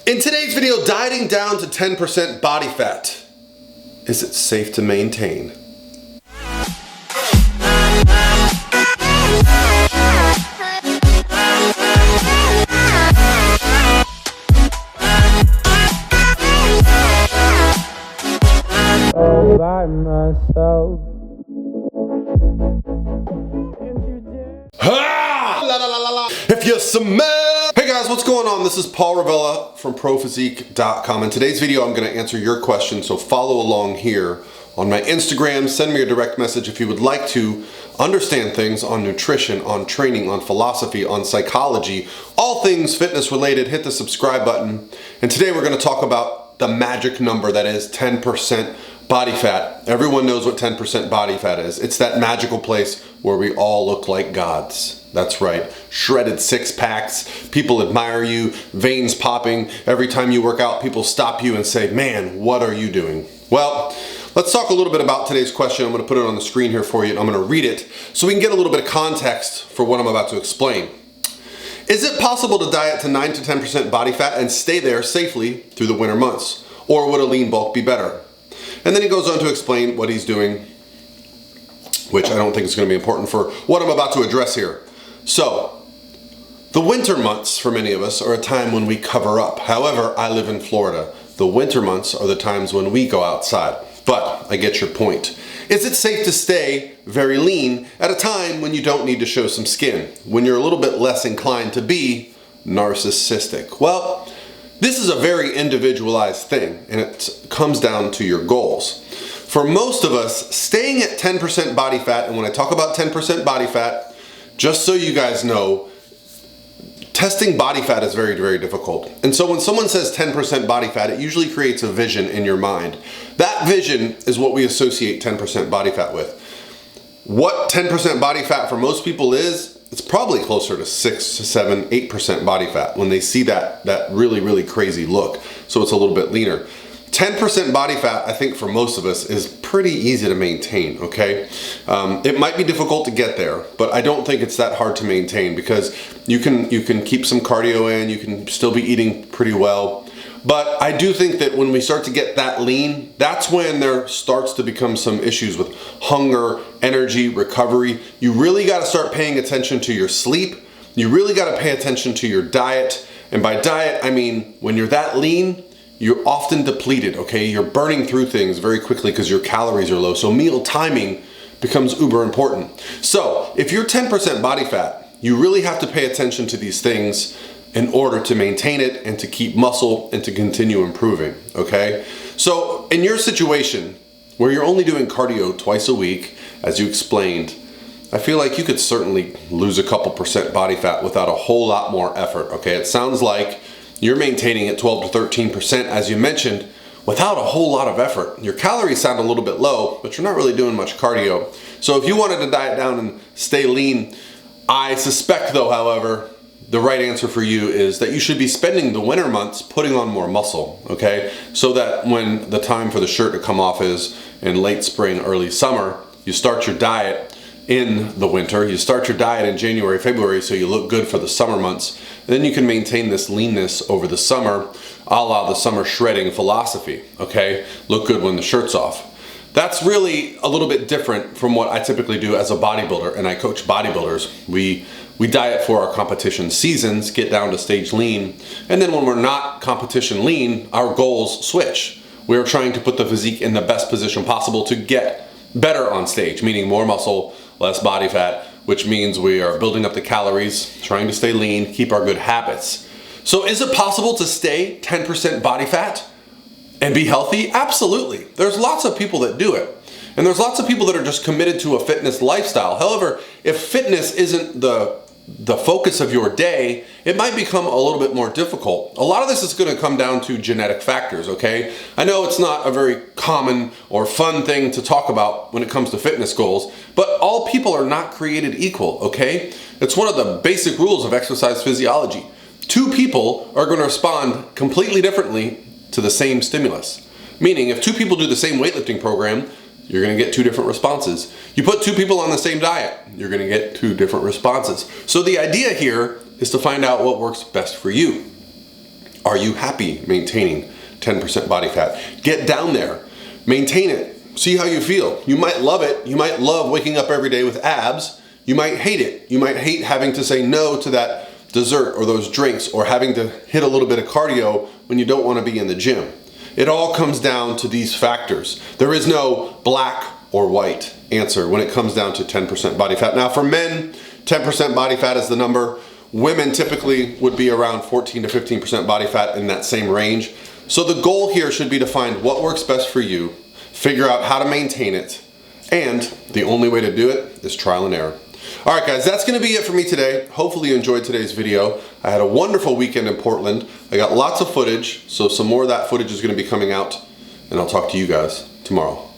In today's video, dieting down to 10% body fat. Is it safe to maintain? All by myself. If you smell. Hey guys, what's going on? This is Paul Ravella from ProPhysique.com. In today's video, I'm going to answer your questions, so follow along here on my Instagram. Send me a direct message if you would like to understand things on nutrition, on training, on philosophy, on psychology, all things fitness related. Hit the subscribe button. And today we're going to talk about the magic number that is 10% body fat. Everyone knows what 10% body fat is. It's that magical place where we all look like gods. That's right. Shredded six packs. People admire you. Veins popping. Every time you work out, people stop you and say, man, what are you doing? Well, let's talk a little bit about today's question. I'm going to put it on the screen here for you, and I'm going to read it so we can get a little bit of context for what I'm about to explain. Is it possible to diet to 9 to 10% body fat and stay there safely through the winter months? Or would a lean bulk be better? And then he goes on to explain what he's doing, which I don't think is going to be important for what I'm about to address here. So, the winter months for many of us are a time when we cover up. However, I live in Florida. The winter months are the times when we go outside. But I get your point. Is it safe to stay very lean at a time when you don't need to show some skin? When you're a little bit less inclined to be narcissistic? Well, this is a very individualized thing, and it comes down to your goals. For most of us, staying at 10% body fat, and when I talk about 10% body fat, just so you guys know, testing body fat is very, very difficult. And so when someone says 10% body fat, it usually creates a vision in your mind. That vision is what we associate 10% body fat with. What 10% body fat for most people is, it's probably closer to 6 to 7, 8% body fat when they see that really, really crazy look. So it's a little bit leaner. 10% body fat, I think for most of us, is pretty easy to maintain, okay? It might be difficult to get there, but I don't think it's that hard to maintain because you can keep some cardio in, you can still be eating pretty well. But I do think that when we start to get that lean, that's when there starts to become some issues with hunger, energy, recovery. You really gotta start paying attention to your sleep. You really gotta pay attention to your diet. And by diet, I mean, when you're that lean, you're often depleted, okay? You're burning through things very quickly because your calories are low. So meal timing becomes uber important. So if you're 10% body fat, you really have to pay attention to these things in order to maintain it and to keep muscle and to continue improving, okay? So in your situation where you're only doing cardio twice a week, as you explained, I feel like you could certainly lose a couple percent body fat without a whole lot more effort, okay? It sounds like you're maintaining at 12 to 13%, as you mentioned, without a whole lot of effort. Your calories sound a little bit low, but you're not really doing much cardio. So if you wanted to diet down and stay lean, I suspect though, however, the right answer for you is that you should be spending the winter months putting on more muscle, okay? So that when the time for the shirt to come off is in late spring, early summer, you start your diet in the winter, you start your diet in January, February, so you look good for the summer months. And then you can maintain this leanness over the summer, a la the summer shredding philosophy, okay? Look good when the shirt's off. That's really a little bit different from what I typically do as a bodybuilder, and I coach bodybuilders. We diet for our competition seasons, get down to stage lean, and then when we're not competition lean, our goals switch. We're trying to put the physique in the best position possible to get better on stage, meaning more muscle, less body fat, which means we are building up the calories, trying to stay lean, keep our good habits. So is it possible to stay 10% body fat and be healthy? Absolutely. There's lots of people that do it. And there's lots of people that are just committed to a fitness lifestyle. However, if fitness isn't the focus of your day, it might become a little bit more difficult. A lot of this is going to come down to genetic factors, okay? I know it's not a very common or fun thing to talk about when it comes to fitness goals, but all people are not created equal, okay? It's one of the basic rules of exercise physiology. Two people are going to respond completely differently to the same stimulus. Meaning, if two people do the same weightlifting program, you're going to get two different responses. You put two people on the same diet, you're going to get two different responses. So the idea here is to find out what works best for you. Are you happy maintaining 10% body fat? Get down there, maintain it, see how you feel. You might love it. You might love waking up every day with abs. You might hate it. You might hate having to say no to that dessert or those drinks, or having to hit a little bit of cardio when you don't want to be in the gym. It all comes down to these factors. There is no black or white answer when it comes down to 10% body fat. Now for men, 10% body fat is the number. Women typically would be around 14 to 15% body fat, in that same range. So the goal here should be to find what works best for you, figure out how to maintain it, and the only way to do it is trial and error. All right, guys, that's going to be it for me today. Hopefully you enjoyed today's video. I had a wonderful weekend in Portland. I got lots of footage, so some more of that footage is going to be coming out, and I'll talk to you guys tomorrow.